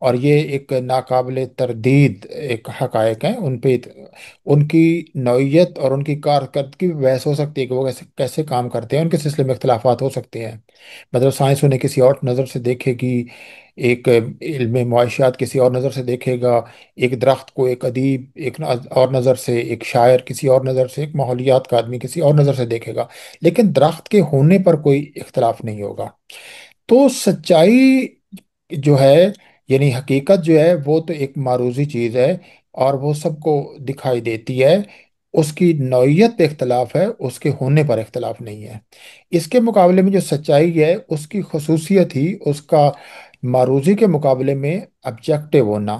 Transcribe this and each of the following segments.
اور یہ ایک ناقابل تردید ایک حقائق ہیں، ان پہ ان کی نوعیت اور ان کی کارکردگی بھی بحث ہو سکتی ہے کہ وہ کیسے کیسے کام کرتے ہیں، ان کے سلسلے میں اختلافات ہو سکتے ہیں۔ مطلب سائنس انہیں کسی اور نظر سے دیکھے گی، ایک علم معاشیات کسی اور نظر سے دیکھے گا، ایک درخت کو ایک ادیب ایک اور نظر سے، ایک شاعر کسی اور نظر سے، ایک ماحولیات کا آدمی کسی اور نظر سے دیکھے گا، لیکن درخت کے ہونے پر کوئی اختلاف نہیں ہوگا۔ تو سچائی جو ہے، یعنی حقیقت جو ہے، وہ تو ایک معروضی چیز ہے اور وہ سب کو دکھائی دیتی ہے۔ اس کی نوعیت پہ اختلاف ہے، اس کے ہونے پر اختلاف نہیں ہے۔ اس کے مقابلے میں جو سچائی ہے، اس کی خصوصیت ہی اس کا معروضی کے مقابلے میں آبجیکٹو ہونا،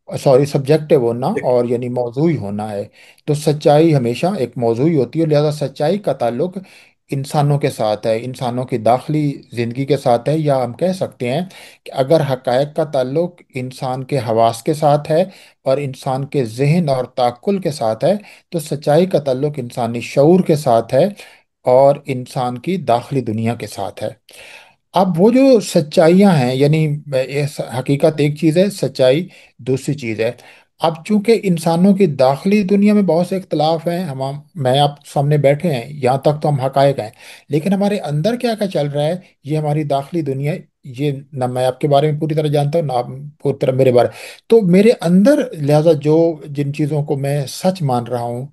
سوری سبجیکٹو ہونا، اور یعنی موضوعی ہونا ہے۔ تو سچائی ہمیشہ ایک موضوعی ہوتی ہے، لہذا سچائی کا تعلق انسانوں کے ساتھ ہے، انسانوں کی داخلی زندگی کے ساتھ ہے، یا ہم کہہ سکتے ہیں کہ اگر حقائق کا تعلق انسان کے حواس کے ساتھ ہے اور انسان کے ذہن اور تعقل کے ساتھ ہے، تو سچائی کا تعلق انسانی شعور کے ساتھ ہے اور انسان کی داخلی دنیا کے ساتھ ہے۔ اب وہ جو سچائیاں ہیں، یعنی حقیقت ایک چیز ہے، سچائی دوسری چیز ہے۔ اب چونکہ انسانوں کی داخلی دنیا میں بہت سے اختلاف ہیں، میں آپ سامنے بیٹھے ہیں، یہاں تک تو ہم حقائق ہیں، لیکن ہمارے اندر کیا کیا چل رہا ہے، یہ ہماری داخلی دنیا، یہ نہ میں آپ کے بارے میں پوری طرح جانتا ہوں، نہ آپ پوری طرح میرے بارے۔ تو میرے اندر لہذا جو جن چیزوں کو میں سچ مان رہا ہوں،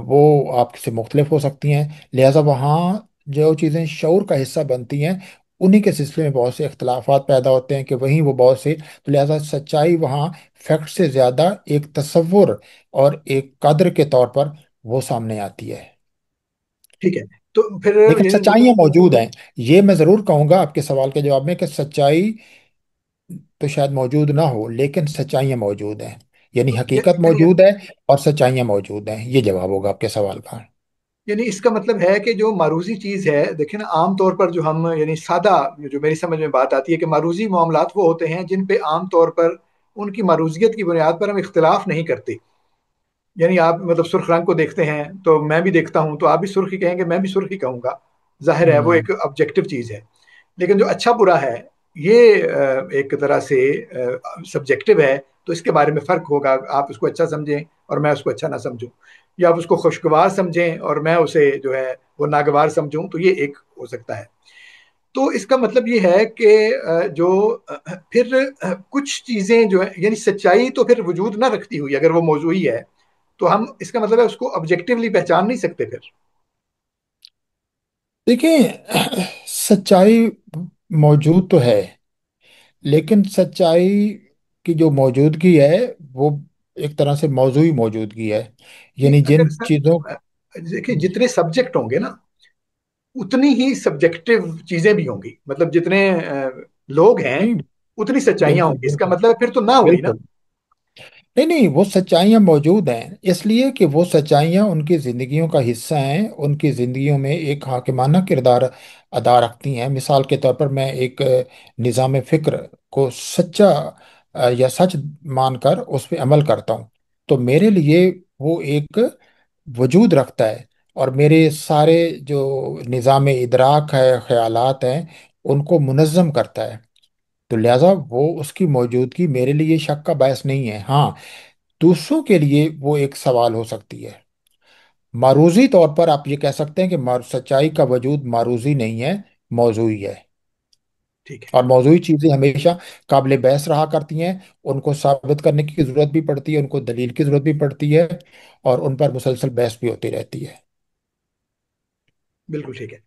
وہ آپ سے مختلف ہو سکتی ہیں، لہذا وہاں جو چیزیں شعور کا حصہ بنتی ہیں، انہی کے سلسلے میں بہت سے اختلافات پیدا ہوتے ہیں، کہ وہیں وہ بہت سے، تو لہذا سچائی وہاں فیکٹ سے زیادہ ایک تصور اور ایک قدر کے طور پر وہ سامنے آتی ہے۔ ٹھیک ہے، تو پھر لیکن یعنی سچائیاں موجود ہیں، یہ میں ضرور کہوں گا آپ کے سوال کے جواب میں، کہ سچائی تو شاید موجود نہ ہو لیکن سچائیاں موجود ہیں، یعنی حقیقت یعنی موجود ہے اور سچائیاں موجود ہیں، یہ جواب ہوگا آپ کے سوال کا۔ یعنی اس کا مطلب ہے کہ جو معروضی چیز ہے، دیکھیں نا، عام طور پر جو ہم یعنی سادہ، جو میری سمجھ میں بات آتی ہے کہ معروضی معاملات وہ ہوتے ہیں جن پہ عام طور پر ان کی معروضیت کی بنیاد پر ہم اختلاف نہیں کرتے۔ یعنی آپ مطلب سرخ رنگ کو دیکھتے ہیں تو میں بھی دیکھتا ہوں تو آپ بھی سرخی کہیں گے، میں بھی سرخی کہوں گا، ظاہر ہے وہ ہوں ایک آبجیکٹو چیز ہے۔ لیکن جو اچھا برا ہے، یہ ایک طرح سے سبجیکٹو ہے، تو اس کے بارے میں فرق ہوگا، آپ اس کو اچھا سمجھیں اور میں اس کو اچھا نہ سمجھوں، یا آپ اس کو خوشگوار سمجھیں اور میں اسے جو ہے وہ ناگوار سمجھوں، تو یہ ایک ہو سکتا ہے۔ تو اس کا مطلب یہ ہے کہ جو پھر کچھ چیزیں جو ہے، یعنی سچائی تو پھر وجود نہ رکھتی ہوئی اگر وہ موضوعی ہے، تو ہم اس کا مطلب ہے اس کو آبجیکٹیولی پہچان نہیں سکتے پھر۔ دیکھیں، سچائی موجود تو ہے، لیکن سچائی کی جو موجودگی ہے، وہ ایک طرح سے موضوعی موجودگی ہے، نہیں، یعنی اگر جن چیزوں دیکھیں جتنے سبجیکٹ ہوں گے نا، اتنی ہی سبجیکٹو چیزیں بھی ہوں گی، مطلب جتنے لوگ ہیں نہیں، اتنی سچائیاں ہوں بالکل گی، اس کا بالکل مطلب پھر تو نہ ہوئی نا۔ بالکل، نہیں نہیں، وہ سچائیاں موجود ہیں، اس لیے کہ وہ سچائیاں ان کی زندگیوں کا حصہ ہیں، ان کی زندگیوں میں ایک حاکمانہ کردار ادا رکھتی ہیں۔ مثال کے طور پر میں ایک نظام فکر کو سچا یا سچ مان کر اس پہ عمل کرتا ہوں، تو میرے لیے وہ ایک وجود رکھتا ہے، اور میرے سارے جو نظام ادراک ہے، خیالات ہیں، ان کو منظم کرتا ہے۔ تو لہٰذا وہ اس کی موجودگی میرے لیے شک کا باعث نہیں ہے۔ ہاں، دوسروں کے لیے وہ ایک سوال ہو سکتی ہے۔ معروضی طور پر آپ یہ کہہ سکتے ہیں کہ سچائی کا وجود معروضی نہیں ہے، موضوعی ہے، ٹھیک ہے، اور موضوعی چیزیں ہمیشہ قابل بحث رہا کرتی ہیں، ان کو ثابت کرنے کی ضرورت بھی پڑتی ہے، ان کو دلیل کی ضرورت بھی پڑتی ہے، اور ان پر مسلسل بحث بھی ہوتی رہتی ہے۔ بالکل ٹھیک ہے۔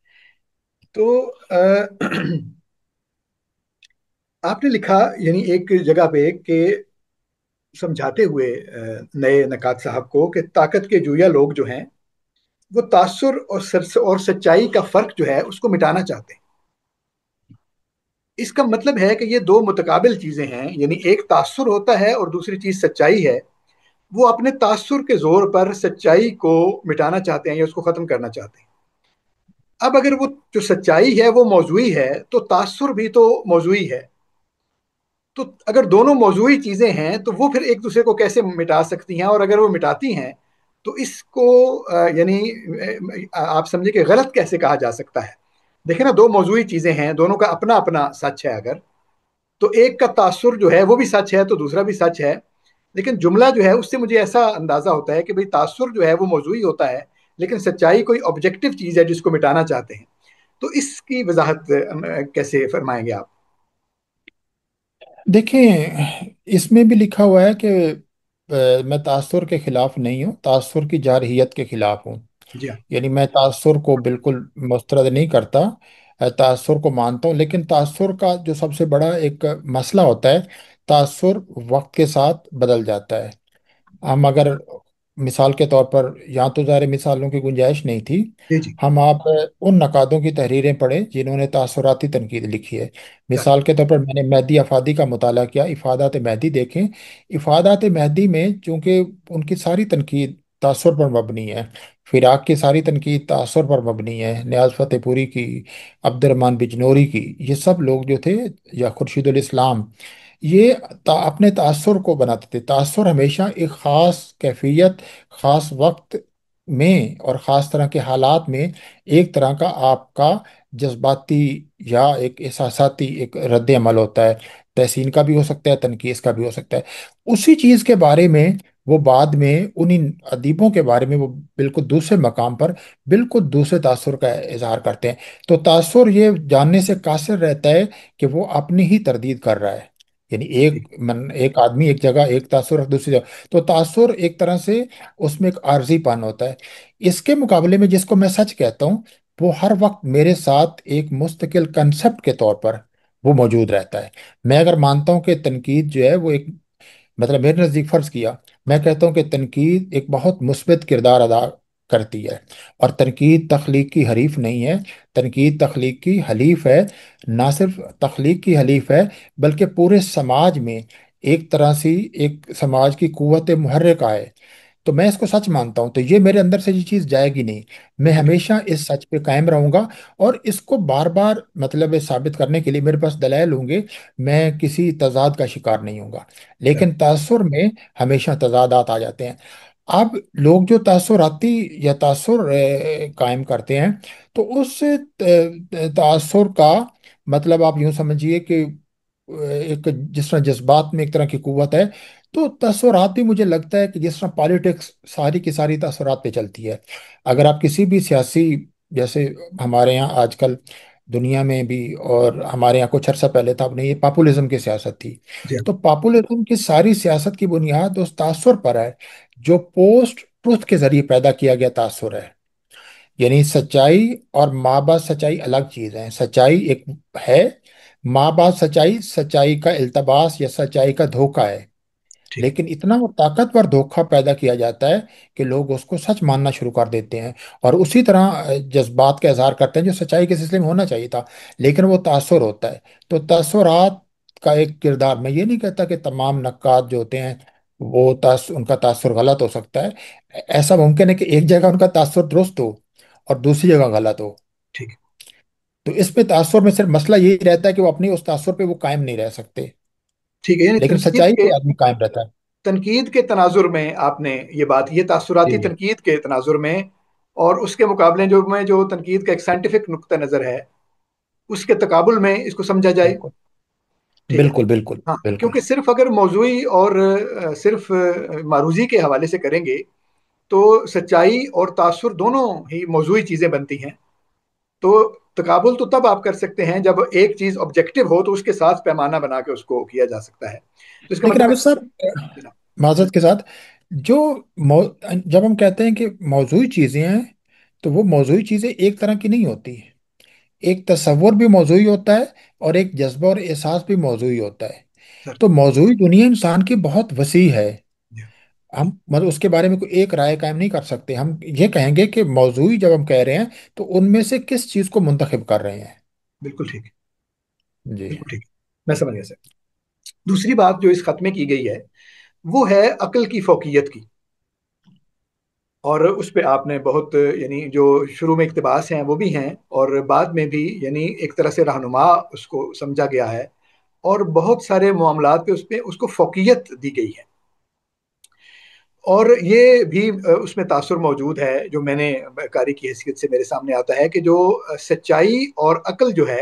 تو آپ نے لکھا یعنی ایک جگہ پہ کہ سمجھاتے ہوئے نئے نکات صاحب کو کہ طاقت کے جویا لوگ جو ہیں وہ تاثر اور سچائی کا فرق جو ہے اس کو مٹانا چاہتے ہیں۔ اس کا مطلب ہے کہ یہ دو متقابل چیزیں ہیں، یعنی ایک تاثر ہوتا ہے اور دوسری چیز سچائی ہے۔ وہ اپنے تاثر کے زور پر سچائی کو مٹانا چاہتے ہیں یا اس کو ختم کرنا چاہتے ہیں۔ اب اگر وہ جو سچائی ہے وہ موضوعی ہے تو تاثر بھی تو موضوعی ہے، تو اگر دونوں موضوعی چیزیں ہیں تو وہ پھر ایک دوسرے کو کیسے مٹا سکتی ہیں؟ اور اگر وہ مٹاتی ہیں تو اس کو یعنی آپ سمجھے کہ غلط کیسے کہا جا سکتا ہے؟ دیکھیں نا، دو موضوعی چیزیں ہیں، دونوں کا اپنا اپنا سچ ہے، اگر تو ایک کا تاثر جو ہے وہ بھی سچ ہے تو دوسرا بھی سچ ہے، لیکن جملہ جو ہے اس سے مجھے ایسا اندازہ ہوتا ہے کہ بھئی تاثر جو ہے وہ موضوعی ہوتا ہے، لیکن سچائی کوئی آبجیکٹو چیز ہے جس کو مٹانا چاہتے ہیں۔ تو اس کی وضاحت کیسے فرمائیں گے آپ؟ دیکھیں، اس میں بھی لکھا ہوا ہے کہ میں تاثر کے خلاف نہیں ہوں، تاثر کی جارحیت کے خلاف ہوں۔ جی ہاں۔ یعنی میں تاثر کو بالکل مسترد نہیں کرتا، تاثر کو مانتا ہوں، لیکن تاثر کا جو سب سے بڑا ایک مسئلہ ہوتا ہے، تاثر وقت کے ساتھ بدل جاتا ہے۔ ہم اگر مثال کے طور پر، یہاں تو ظاہر مثالوں کی گنجائش نہیں تھی، جی جی۔ ہم آپ ان نقادوں کی تحریریں پڑھیں جنہوں نے تاثراتی تنقید لکھی ہے۔ چل۔ مثال کے طور پر میں نے مہدی افادی کا مطالعہ کیا، افادات مہدی دیکھیں۔ افادات مہدی میں چونکہ ان کی ساری تنقید تاثر پر مبنی ہے، فراق کی ساری تنقید تاثر پر مبنی ہے، نیاز فتح پوری کی، عبد الرحمن بجنوری کی، یہ سب لوگ جو تھے، یا خورشید الاسلام، یہ اپنے تاثر کو بناتے تھے۔ تاثر ہمیشہ ایک خاص کیفیت، خاص وقت میں اور خاص طرح کے حالات میں ایک طرح کا آپ کا جذباتی یا ایک احساساتی ایک رد عمل ہوتا ہے۔ تحسین کا بھی ہو سکتا ہے، تنقید کا بھی ہو سکتا ہے۔ اسی چیز کے بارے میں وہ بعد میں انہی ادیبوں کے بارے میں وہ بالکل دوسرے مقام پر بالکل دوسرے تاثر کا اظہار کرتے ہیں۔ تو تاثر یہ جاننے سے قاصر رہتا ہے کہ وہ اپنی ہی تردید کر رہا ہے، یعنی ٹھیک ایک آدمی ایک جگہ ایک تاثر اور دوسری جگہ، تو تاثر ایک طرح سے اس میں ایک عارضی پن ہوتا ہے۔ اس کے مقابلے میں جس کو میں سچ کہتا ہوں، وہ ہر وقت میرے ساتھ ایک مستقل کنسپٹ کے طور پر وہ موجود رہتا ہے۔ میں اگر مانتا ہوں کہ تنقید جو ہے وہ ایک، مطلب میرے نزدیک فرض کیا، میں کہتا ہوں کہ تنقید ایک بہت مثبت کردار ادا کرتی ہے، اور تنقید تخلیق کی حریف نہیں ہے، تنقید تخلیق کی حلیف ہے۔ نہ صرف تخلیق کی حلیف ہے، بلکہ پورے سماج میں ایک طرح سے ایک سماج کی قوت محرکہ ہے۔ تو میں اس کو سچ مانتا ہوں، تو یہ میرے اندر سے یہ چیز جائے گی نہیں، میں بالکل ٹھیک۔ ہمیشہ اس سچ پہ قائم رہوں گا۔ اور اس کو بار بار مطلب ثابت کرنے کے لیے میرے پاس دلائل ہوں گے، میں کسی تضاد کا شکار نہیں ہوں گا۔ چل۔ لیکن تاثر میں ہمیشہ تضادات آ جاتے ہیں۔ اب لوگ جو تاثراتی یا تاثر قائم کرتے ہیں، تو اس تاثر کا مطلب آپ یوں سمجھیے کہ ایک جس طرح جذبات میں ایک طرح کی قوت ہے، تو تاثرات بھی مجھے لگتا ہے کہ جس طرح پالیٹکس ساری کی ساری تاثرات پہ چلتی ہے۔ اگر آپ کسی بھی سیاسی، جیسے ہمارے یہاں آج کل دنیا میں بھی، اور ہمارے یہاں کچھ عرصہ پہلے تھا، اپنے یہ پاپولزم کی سیاست تھی، جی ہاں۔ تو پاپولزم کی ساری سیاست کی بنیاد اس تاثر پر ہے جو پوسٹ ٹروتھ کے ذریعے پیدا کیا گیا تاثر ہے۔ یعنی سچائی اور ماں باپ سچائی الگ چیز ہے۔ سچائی ایک ہے، ماں باپ سچائی، سچائی کا التباس یا سچائی کا دھوکہ ہے، ٹھیک ہے۔ لیکن اتنا وہ طاقتور دھوکہ پیدا کیا جاتا ہے کہ لوگ اس کو سچ ماننا شروع کر دیتے ہیں، اور اسی طرح جذبات کا اظہار کرتے ہیں جو سچائی کے سلسلے میں ہونا چاہیے تھا، لیکن وہ تاثر ہوتا ہے۔ تو تاثرات کا ایک کردار، میں یہ نہیں کہتا کہ تمام نقاد جو ہوتے ہیں وہ ان کا تاثر غلط ہو سکتا ہے، ایسا ممکن ہے کہ ایک جگہ ان کا تاثر درست ہو اور دوسری جگہ غلط ہو۔ ٹھیک ہے۔ تو اس پہ تاثر میں صرف مسئلہ یہی رہتا ہے کہ وہ اپنی اس تاثر پہ وہ قائم نہیں رہ سکتے، ٹھیک ہے، یعنی لیکن سچائی پہ آدمی قائم رہتا ہے۔ تنقید کے تناظر میں آپ نے یہ بات، یہ تاثراتی جی، تنقید کے تناظر میں، اور اس کے مقابلے جو تنقید کا ایک سائنٹیفک نقطہ نظر ہے، اس کے تقابل میں اس کو سمجھا جائے۔ بالکل ٹھیک ہے۔ بالکل بالکل ہاں، بالکل۔ کیونکہ صرف اگر موضوعی اور صرف معروضی کے حوالے سے کریں گے تو سچائی اور تاثر دونوں ہی موضوعی چیزیں بنتی ہیں۔ تو تقابل تو تب آپ کر سکتے ہیں جب ایک چیز آبجیکٹو ہو، تو اس کے ساتھ پیمانہ بنا کے اس کو کیا جا سکتا ہے۔ تو اس کا لیکن مطلب عابد ہے صاحب، جناب۔ معذرت کے ساتھ، جو مو... جب ہم کہتے ہیں کہ موضوعی چیزیں ہیں، تو وہ موضوعی چیزیں ایک طرح کی نہیں ہوتی۔ ایک تصور بھی موضوعی ہوتا ہے، اور ایک جذبہ اور احساس بھی موضوعی ہوتا ہے۔ سر۔ تو موضوعی دنیا انسان کی بہت وسیع ہے، جی۔ ہم مطلب اس کے بارے میں کوئی ایک رائے قائم نہیں کر سکتے۔ ہم یہ کہیں گے کہ موضوعی جب ہم کہہ رہے ہیں، تو ان میں سے کس چیز کو منتخب کر رہے ہیں۔ بالکل ٹھیک ہے۔ جی، بالکل ٹھیک ہے، میں سمجھ گیا سر۔ دوسری بات جو اس خط میں کی گئی ہے وہ ہے عقل کی فوقیت کی، اور اس پہ آپ نے بہت، یعنی جو شروع میں اقتباس ہیں وہ بھی ہیں، اور بعد میں بھی یعنی ایک طرح سے رہنما اس کو سمجھا گیا ہے، اور بہت سارے معاملات پہ اس کو فوقیت دی گئی ہے۔ اور یہ بھی اس میں تاثر موجود ہے جو میں نے قاری کی حیثیت سے میرے سامنے آتا ہے، کہ جو سچائی اور عقل جو ہے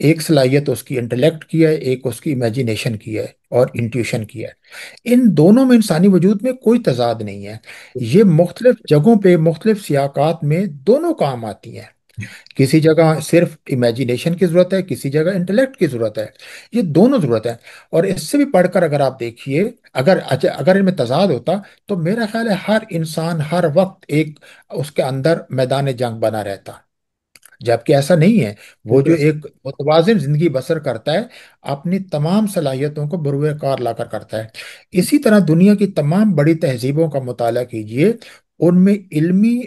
ایک صلاحیت اس کی انٹلیکٹ کی ہے، ایک اس کی امیجینیشن کی ہے اور انٹیوشن کی ہے۔ ان دونوں میں انسانی وجود میں کوئی تضاد نہیں ہے، یہ مختلف جگہوں پہ مختلف سیاقات میں دونوں کام آتی ہیں۔ کسی جگہ صرف امیجینیشن کی ضرورت ہے، کسی جگہ انٹلیکٹ کی ضرورت ہے، یہ دونوں ضرورت ہے۔ اور اس سے بھی پڑھ کر اگر آپ دیکھیے، اگر ان میں تضاد ہوتا تو میرا خیال ہے ہر انسان ہر وقت ایک اس کے اندر میدان جنگ بنا رہتا، جبکہ ایسا نہیں ہے۔ وہ بالکل جو ایسا ایک متوازن زندگی بسر کرتا ہے، اپنی تمام صلاحیتوں کو بروئے کار لا کر کرتا ہے۔ اسی طرح دنیا کی تمام بڑی تہذیبوں کا مطالعہ کیجئے، ان میں علمی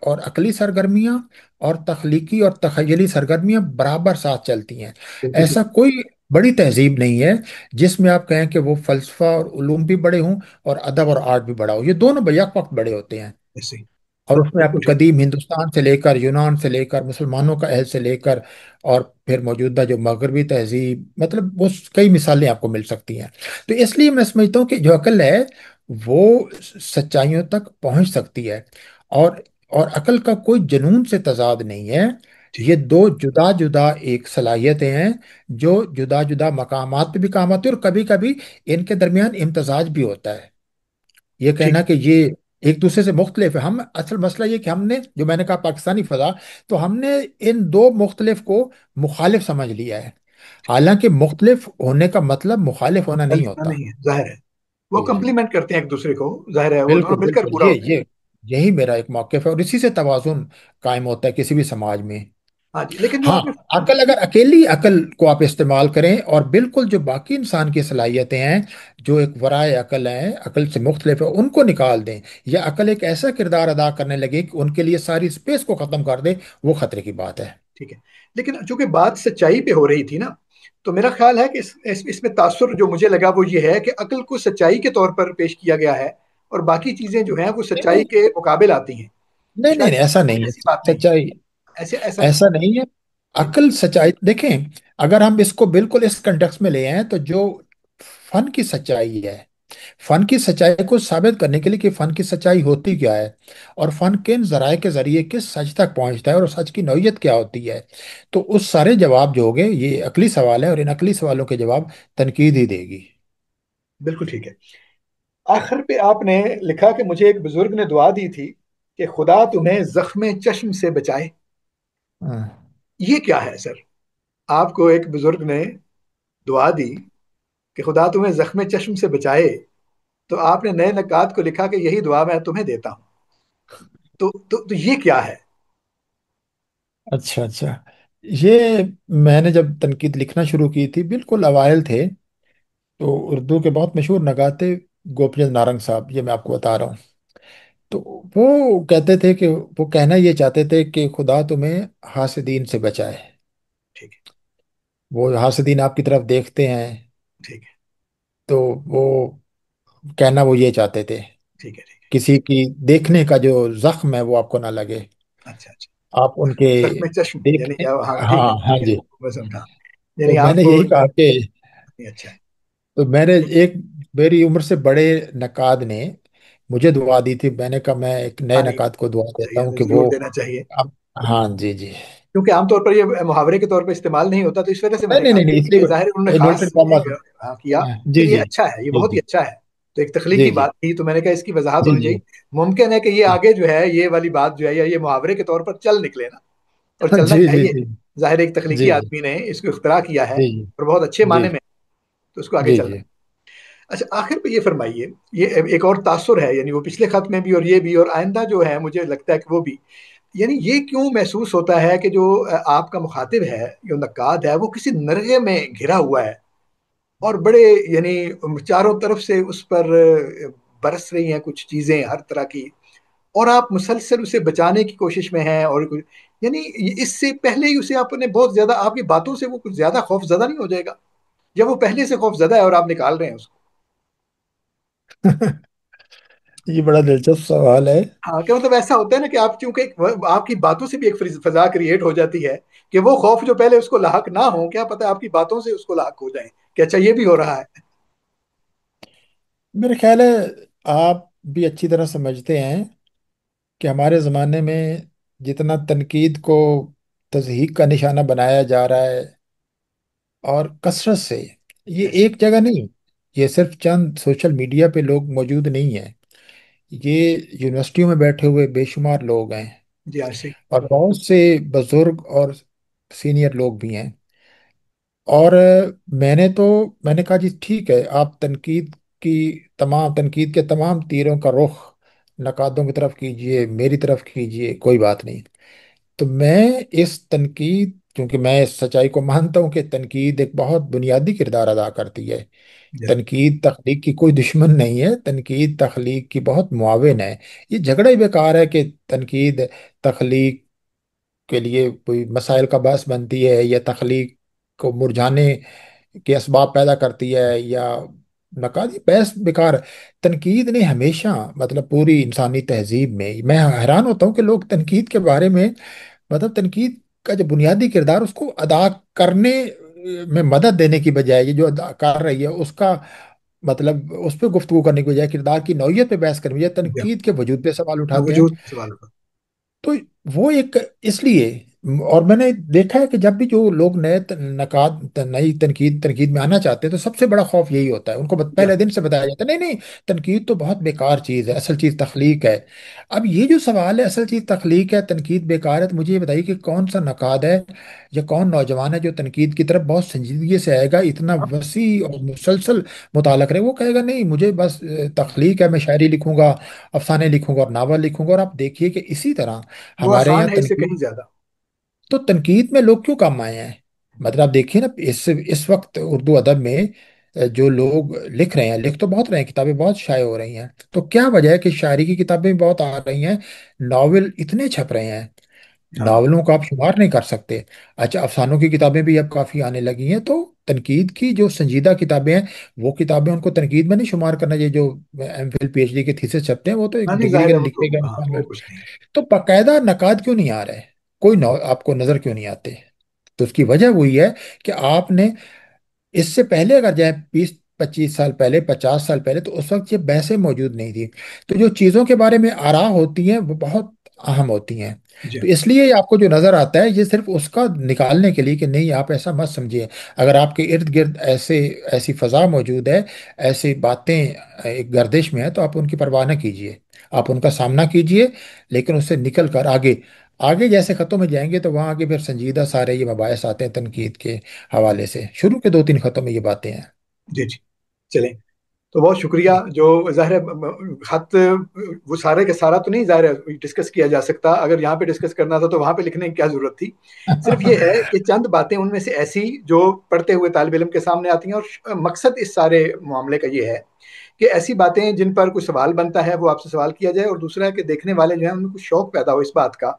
اور عقلی سرگرمیاں اور تخلیقی اور تخیلی سرگرمیاں برابر ساتھ چلتی ہیں۔ بالکل ٹھیک ایسا کوئی بڑی تہذیب نہیں ہے جس میں آپ کہیں کہ وہ فلسفہ اور علوم بھی بڑے ہوں اور ادب اور آرٹ بھی بڑا ہو، یہ دونوں بیک وقت بڑے ہوتے ہیں۔ ایسے ہی اور اس میں آپ بالکل ٹھیک قدیم ہندوستان سے لے کر یونان سے لے کر مسلمانوں کا عہد سے لے کر اور پھر موجودہ جو مغربی تہذیب، مطلب وہ کئی مثالیں آپ کو مل سکتی ہیں۔ تو اس لیے میں سمجھتا ہوں کہ جو عقل ہے وہ سچائیوں تک پہنچ سکتی ہے، اور عقل کا کوئی جنون سے تضاد نہیں ہے۔ ٹھیک یہ دو جدا جدا ایک صلاحیتیں ہیں جو جدا جدا مقامات پہ بھی کام آتی ہیں، اور کبھی کبھی ان کے درمیان امتزاج بھی ہوتا ہے۔ یہ ٹھیک کہنا کہ یہ ایک دوسرے سے مختلف ہے، ہم اصل مسئلہ یہ کہ ہم نے، جو میں نے کہا پاکستانی فضا، تو ہم نے ان دو مختلف کو مخالف سمجھ لیا ہے، حالانکہ مختلف ہونے کا مطلب مخالف ہونا نہیں مخالفت ہوتا۔ نہیں ہے، ظاہر ہے وہ جی جی، کمپلیمنٹ کرتے ہیں ایک دوسرے کو، ظاہر ہے وہ دونوں بالکل مل کر بالکل، پورا ہوتے ہیں۔ یہی میرا ایک موقف ہے، اور اسی سے توازن قائم ہوتا ہے کسی بھی سماج میں۔ ہاں جی، لیکن جو ہاں، آپ نے عقل اگر اکیلی عقل کو آپ استعمال کریں، اور بالکل جو باقی انسان کی صلاحیتیں ہیں جو ایک ورائے عقل ہیں، عقل سے مختلف ہے، ان کو نکال دیں، یا عقل ایک ایسا کردار ادا کرنے لگے کہ ان کے لیے ساری اسپیس کو ختم کر دے، وہ خطرے کی بات ہے۔ ٹھیک ہے، لیکن چونکہ بات سچائی پہ ہو رہی تھی نا، تو میرا خیال ہے کہ اس میں تاثر جو مجھے لگا وہ یہ ہے کہ عقل کو سچائی کے طور پر پیش کیا گیا ہے، اور باقی چیزیں جو ہیں وہ نہیں سچائی نہیں کے مقابل آتی ہیں۔ نہیں نہیں شاید نہیں، ایسا نہیں ایسی ہے بات نہیں سچائی، ہے، ایسا نہیں ایسا نہیں ہے۔ ہے۔ عقل سچائی دیکھیں، اگر ہم اس کو بالکل اس کنٹیکس میں لے آئیں تو جو فن کی سچائی ہے، فن کی سچائی کو ثابت کرنے کے لیے کہ فن کی سچائی ہوتی کیا ہے، اور فن کن ذرائع کے ذریعے کس سچ تک پہنچتا ہے، اور سچ کی نوعیت کیا ہوتی ہے، تو اس سارے جواب جو ہوگے یہ عقلی سوال ہے، اور ان عقلی سوالوں کے جواب تنقید ہی دے گی۔ بالکل ٹھیک ہے۔ آخر پہ آپ نے لکھا کہ مجھے ایک بزرگ نے دعا دی تھی کہ خدا تمہیں زخم چشم سے بچائے۔ ہاں۔ یہ کیا ہے سر؟ آپ کو ایک بزرگ نے دعا دی کہ خدا تمہیں زخم چشم سے بچائے، تو آپ نے نئے نکات کو لکھا کہ یہی دعا میں تمہیں دیتا ہوں۔ تو یہ کیا ہے؟ اچھا اچھا، یہ میں نے جب تنقید لکھنا شروع کی تھی بالکل اوائل تھے، تو اردو کے بہت مشہور نگاتے گوپی چند نارنگ صاحب، یہ میں آپ کو بتا رہا ہوں، تو وہ کہتے تھے کہ وہ کہنا یہ چاہتے تھے کہ خدا تمہیں حاسدین سے بچائے۔ ٹھیک ہے، وہ حاسدین آپ کی طرف دیکھتے ہیں، ٹھیک ہے، تو وہ کہنا وہ یہ چاہتے تھے، ٹھیک ہے، ٹھیک کسی کی دیکھنے کا جو زخم ہے وہ آپ کو نہ لگے، ہے، اچھا اچھا۔ آپ ان کے زخم چشم یعنی دیکھنے، ہاں ٹھیک ہاں ہے ہاں ٹھیک ہے، جی، میں سمجھا، تو یعنی میں آپ نے کو یہی کہا کہ، اچھا ہے۔ تو میں نے ایک، میری عمر سے بڑے نقاد نے مجھے دعا دی تھی، میں نے کہا میں ایک نئے ہاں نہیں، نقاد کو دعا دیتا چاہیے ہوں ہمیں کہ وہ، ضرور دینا چاہیے، اب، ہاں جی جی، کیونکہ عام طور پر یہ محاورے کے طور پر استعمال نہیں ہوتا، تو اس وجہ سے میں نہیں نے نہیں کہا نہیں نہیں، اس کہ ظاہر انہوں نے لیے خاص انورٹر کاماز، کیا کہ جی یہ جی اچھا ہے، یہ جی بہت ہی جی اچھا ہے، تو ایک جی تخلیقی جی بات تھی، تو میں نے کہا اس کی وضاحت جی ہونی جی، چاہیے۔ ممکن ہے کہ یہ آگے جو ہے یہ والی بات جو ہے یا یہ محاورے کے طور پر چل نکلے نا، اور چلنا جی جی چاہیے، جی ظاہر ایک جی تخلیقی جی آدمی نے اس کو اختراع کیا ہے جی اور بہت اچھے جی معنی میں، تو اس کو آگے جی چلنا۔ جی اچھا، آخر پہ یہ فرمائیے، یہ ایک اور تاثر ہے، یعنی وہ پچھلے خط میں بھی اور یہ بھی اور آئندہ جو ہے مجھے لگتا ہے کہ وہ بھی، یعنی یہ کیوں محسوس ہوتا ہے کہ جو آپ کا مخاطب ہے، جو نقاد ہے، وہ کسی نرغے میں گھرا ہوا ہے، اور بڑے یعنی چاروں طرف سے اس پر برس رہی ہیں کچھ چیزیں ہر طرح کی، اور آپ مسلسل اسے بچانے کی کوشش میں ہیں، اور یعنی اس سے پہلے ہی اسے آپ نے بہت زیادہ، آپ کی باتوں سے وہ کچھ زیادہ خوف زدہ نہیں ہو جائے گا جب وہ پہلے سے خوف زدہ ہے اور آپ نکال رہے ہیں اس کو؟ یہ بڑا دلچسپ سوال ہے۔ ہاں، کہ مطلب ایسا ہوتا ہے نا کہ آپ چونکہ آپ کی باتوں سے بھی ایک فضا کریٹ ہو جاتی ہے کہ وہ خوف جو پہلے اس کو لاحق نہ ہو، کیا پتہ آپ کی باتوں سے اس کو لاحق ہو جائیں کہ اچھا یہ بھی ہو رہا ہے۔ میرے خیال ہے آپ بھی اچھی طرح سمجھتے ہیں کہ ہمارے زمانے میں جتنا تنقید کو تضحیک کا نشانہ بنایا جا رہا ہے، اور کثرت سے، یہ ایسے ایک جگہ نہیں، یہ صرف چند سوشل میڈیا پہ لوگ موجود نہیں ہیں، یہ یونیورسٹیوں میں بیٹھے ہوئے بے شمار لوگ ہیں، جی ایسے اور بہت سے بزرگ اور سینئر لوگ بھی ہیں۔ اور میں نے کہا جی ٹھیک ہے، آپ کی تنقید کے تمام تیروں کا رخ نقادوں کی طرف کیجئے، میری طرف کیجئے، کوئی بات نہیں۔ تو میں اس تنقید، کیونکہ میں اس سچائی کو مانتا ہوں کہ تنقید ایک بہت بنیادی کردار ادا کرتی ہے، جی تنقید تخلیق کی کوئی دشمن نہیں ہے، تنقید تخلیق کی بہت معاون ہے۔ یہ جھگڑا ہی بیکار ہے کہ تنقید تخلیق کے لیے کوئی مسائل کا باعث بنتی ہے، یا تخلیق کو مرجھانے کے اسباب پیدا کرتی ہے، یا نقاد، یہ بحث بیکار ہے۔ تنقید نے ہمیشہ، مطلب پوری انسانی تہذیب میں حیران ہوتا ہوں کہ لوگ تنقید کے بارے میں، مطلب تنقید کا جو بنیادی کردار اس کو ادا کرنے میں مدد دینے کی بجائے، یہ جو ادا کر رہی ہے اس کا مطلب اس پہ گفتگو کرنے کی بجائے کردار کی نوعیت پہ بحث کرنے کی بجائے جی تنقید کے وجود پہ سوال اٹھاتے ہیں۔ وجود سوال ہوگا۔ تو وہ ایک اس لیے، اور میں نے دیکھا ہے کہ جب بھی جو لوگ نئی تنقید میں آنا چاہتے ہیں تو سب سے بڑا خوف یہی ہوتا ہے، ان کو جی پہلے دن سے بتایا جاتا ہے نہیں نہیں، تنقید تو بہت بیکار چیز ہے، اصل چیز تخلیق ہے۔ اب یہ جو سوال ہے اصل چیز تخلیق ہے، تنقید بیکار ہے، تو مجھے یہ بتائیے کہ کون سا نقاد ہے یا کون نوجوان ہے جو تنقید کی طرف بہت سنجیدگی سے آئے گا، اتنا وسیع اور مسلسل مطالعہ کرے؟ وہ کہے گا نہیں، مجھے بس تخلیق ہے، میں شاعری لکھوں گا، افسانے لکھوں گا اور ناول لکھوں گا۔ اور آپ دیکھیے کہ اسی طرح وہ ہمارے آسان یہاں ہے اس سے کہیں تنقید، زیادہ۔ تو تنقید میں لوگ کیوں کم آئے ہیں؟ مطلب آپ دیکھیے نا، اس وقت اردو ادب میں جو لوگ لکھ رہے ہیں، لکھ تو بہت رہے ہیں، کتابیں بہت شائع ہو رہی ہیں، تو کیا وجہ ہے کہ شاعری کی کتابیں بھی بہت آ رہی ہیں، ناول اتنے چھپ رہے ہیں، ہاں ناولوں کا آپ شمار نہیں کر سکتے۔ اچھا، افسانوں کی کتابیں بھی اب کافی آنے لگی ہیں، تو تنقید کی جو سنجیدہ کتابیں ہیں، وہ کتابیں ان کو تنقید میں نہیں شمار کرنا۔ یہ جو M Phil P H D کے تھیسس چھپتے ہیں وہ تو ایک ہاں، نہیں ڈگری ظاہر کے ہے وہ تو، لکھے گئے ہاں انسان وہ کا۔ کچھ نہیں۔ تو باقاعدہ نقاد کیوں نہیں آ رہے؟ کوئی آپ کو نظر کیوں نہیں آتے؟ تو اس کی وجہ وہی ہے کہ آپ نے اس سے پہلے اگر جائیں 20 25 سال پہلے، 50 سال پہلے، تو اس وقت یہ بحثیں موجود نہیں تھی۔ تو جو چیزوں کے بارے میں آراہ ہوتی ہیں وہ بہت اہم ہوتی ہیں۔ جی تو اس لیے آپ کو جو نظر آتا ہے یہ صرف اس کا نکالنے کے لیے کہ نہیں، آپ ایسا مت سمجھیے۔ اگر آپ کے ارد گرد ایسی فضا موجود ہے، ایسی باتیں ایک گردش میں ہے، تو آپ ان کی پرواہ نہ کیجیے، آپ ان کا سامنا کیجیے، لیکن اس سے نکل کر آگے آگے جیسے خطوں میں جائیں گے تو وہاں آگے پھر سنجیدہ سارے یہ مباحث آتے ہیں تنقید کے حوالے سے۔ شروع کے 2 3 خطوں میں یہ باتیں ہیں۔ جی جی چلیں، تو بہت شکریہ۔ جو ظاہر ہے خط وہ سارے کا سارا تو نہیں ظاہر ہے ڈسکس کیا جا سکتا، اگر یہاں پہ ڈسکس کرنا تھا تو وہاں پہ لکھنے کی کیا ضرورت تھی؟ صرف یہ ہے کہ چند باتیں ان میں سے ایسی جو پڑھتے ہوئے طالب علم کے سامنے آتی ہیں، اور مقصد اس سارے معاملے کا یہ ہے کہ ایسی باتیں جن پر کوئی سوال بنتا ہے وہ آپ سے سوال کیا جائے، اور دوسرا ہے کہ دیکھنے والے جو ہیں ان کو شوق پیدا ہو اس بات کا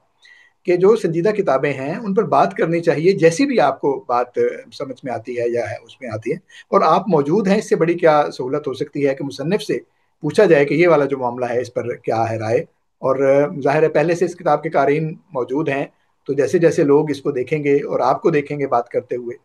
کہ جو سنجیدہ کتابیں ہیں ان پر بات کرنی چاہیے، جیسی بھی آپ کو بات سمجھ میں آتی ہے یا اس میں آتی ہے، اور آپ موجود ہیں، اس سے بڑی کیا سہولت ہو سکتی ہے کہ مصنف سے پوچھا جائے کہ یہ والا جو معاملہ ہے اس پر کیا ہے رائے۔ اور ظاہر ہے پہلے سے اس کتاب کے قارئین موجود ہیں، تو جیسے جیسے لوگ اس کو دیکھیں گے اور آپ کو دیکھیں گے بات کرتے ہوئے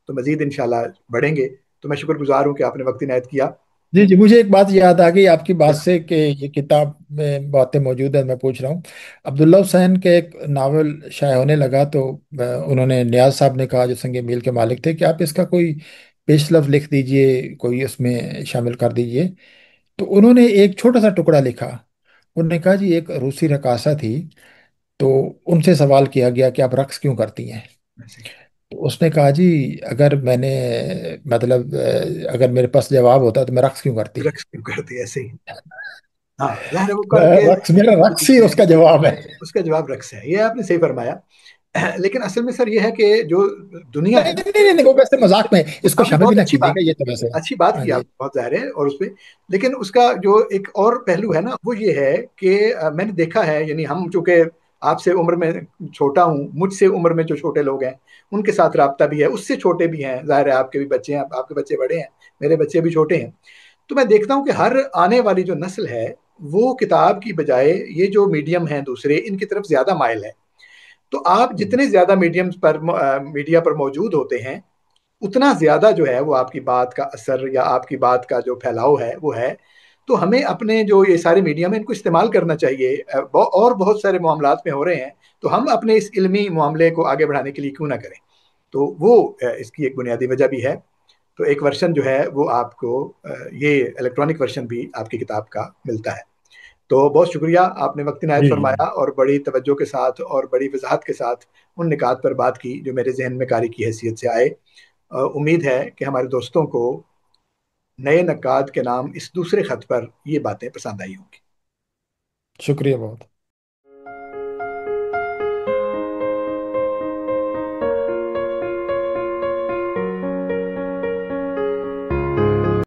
تو مزید انشاءاللہ بڑھیں گے۔ تو میں شکر گزار ہوں کہ آپ نے وقت عنایت کیا۔ جی جی، مجھے ایک بات یاد آ گئی آپ کی جی بات سے کہ یہ کتاب میں باتیں موجود ہیں، میں پوچھ رہا ہوں۔ عبداللہ حسین کے ایک ناول شائع ہونے لگا تو انہوں نے، نیاز صاحب نے کہا جو سنگ میل کے مالک تھے، کہ آپ اس کا کوئی پیش لفظ لکھ دیجئے، کوئی اس میں شامل کر دیجئے۔ تو انہوں نے ایک چھوٹا سا ٹکڑا لکھا، انہوں نے کہا جی ایک روسی رقاصہ تھی، تو ان سے سوال کیا گیا کہ آپ رقص کیوں کرتی ہیں؟ ایسے ہی، تو اس نے کہا جی اگر میں نے، مطلب اگر میرے پاس جواب ہوتا تو میں رقص کیوں کرتی؟ رقص کیوں کرتے ایسے ہی؟ ہاں ظاہر ہے وہ کر کے رقص، میرا رقص ہی اس کا جواب ہے۔ اس کا جواب رقص ہے، یہ آپ نے صحیح فرمایا۔ لیکن اصل میں سر یہ ہے کہ جو دنیا ہے نہیں نا، نہیں نہیں نہیں، وہ ویسے مذاق میں، اس کو آپ نے شامل بھی بہت نہ اچھی کیجیے بات گا، کی، یہ تو ویسے۔ اچھی بات ہاں کی جی۔ آپ نے بہت ظاہر ہے، اور اس پہ لیکن اس کا جو ایک اور پہلو ہے نا وہ یہ ہے کہ میں نے دیکھا ہے، یعنی ہم چونکہ آپ سے عمر میں چھوٹا ہوں، مجھ سے عمر میں جو چھوٹے لوگ ہیں ان کے ساتھ رابطہ بھی ہے، اس سے چھوٹے بھی ہیں، ظاہر ہے آپ کے بھی بچے ہیں، آپ کے بچے بڑے ہیں، میرے بچے بھی چھوٹے ہیں، تو میں دیکھتا ہوں کہ ہر آنے والی جو نسل ہے وہ کتاب کی بجائے یہ جو میڈیم ہیں دوسرے ان کی طرف زیادہ مائل ہے۔ تو آپ جتنے زیادہ میڈیمز پر میڈیا پر موجود ہوتے ہیں اتنا زیادہ جو ہے وہ آپ کی بات کا اثر یا آپ کی بات کا جو پھیلاؤ ہے وہ ہے۔ تو ہمیں اپنے جو یہ سارے میڈیم ہیں ان کو استعمال کرنا چاہیے، اور بہت سارے معاملات میں ہو رہے ہیں، تو ہم اپنے اس علمی معاملے کو آگے بڑھانے کے لیے کیوں نہ کریں؟ تو وہ اس کی ایک بنیادی وجہ بھی ہے۔ تو ایک ورژن جو ہے وہ آپ کو یہ الیکٹرانک ورژن بھی آپ کی کتاب کا ملتا ہے۔ تو بہت شکریہ، آپ نے وقت عنایت جی جی فرمایا اور بڑی توجہ کے ساتھ اور بڑی وضاحت کے ساتھ ان نکات پر بات کی جو میرے ذہن میں قاری کی حیثیت سے آئے۔ امید ہے کہ ہمارے دوستوں کو نئے نکات کے نام اس دوسرے خط پر یہ باتیں پسند آئی ہوں گی۔ شکریہ بہت۔